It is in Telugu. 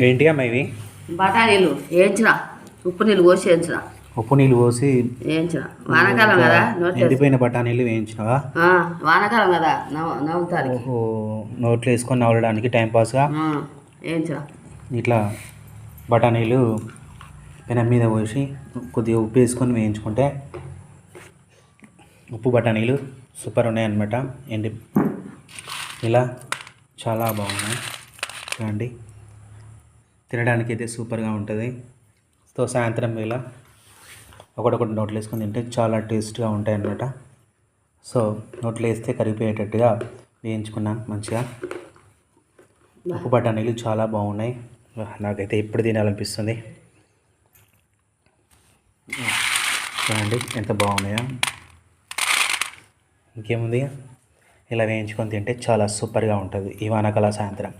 ఏంటి అమ్మా ఇవి? బఠానీలు వేయించిన, ఉప్పు నీళ్ళు పోసి వేయించిన. ఉప్పు నీళ్ళు పోసి వేయించిన. వానాకాలం కదా, ఎండిపోయిన బఠానీలు వేయించినవా? వానాకాలం కదా, నవ్వుతారు. ఓహో, నోట్లో వేసుకొని నవ్వడానికి టైంపాస్గా వేయించిన. ఇట్లా బఠానీలు పెనం మీద పోసి కొద్దిగా ఉప్పు వేసుకొని వేయించుకుంటే ఉప్పు బఠానీలు సూపర్ ఉన్నాయన్నమాట. ఎండి ఇలా చాలా బాగున్నాయి చూడండి, తినడానికి అయితే సూపర్గా ఉంటుంది. సో సాయంత్రం వేళ ఒకటొకటి నోట్లో వేసుకొని తింటే చాలా టేస్ట్గా ఉంటాయి అన్నమాట. సో నోట్లో వేస్తే కరిగిపోయేటట్టుగా వేయించుకున్నాను మంచిగా. ఉప్పు బఠానీలు చాలా బాగున్నాయి, నాకైతే ఎప్పుడు తినాలనిపిస్తుంది. చూడండి ఎంత బాగున్నాయో. ఇంకేముంది, ఇలా వేయించుకొని తింటే చాలా సూపర్గా ఉంటుంది ఈ వానాకాల సాయంత్రం.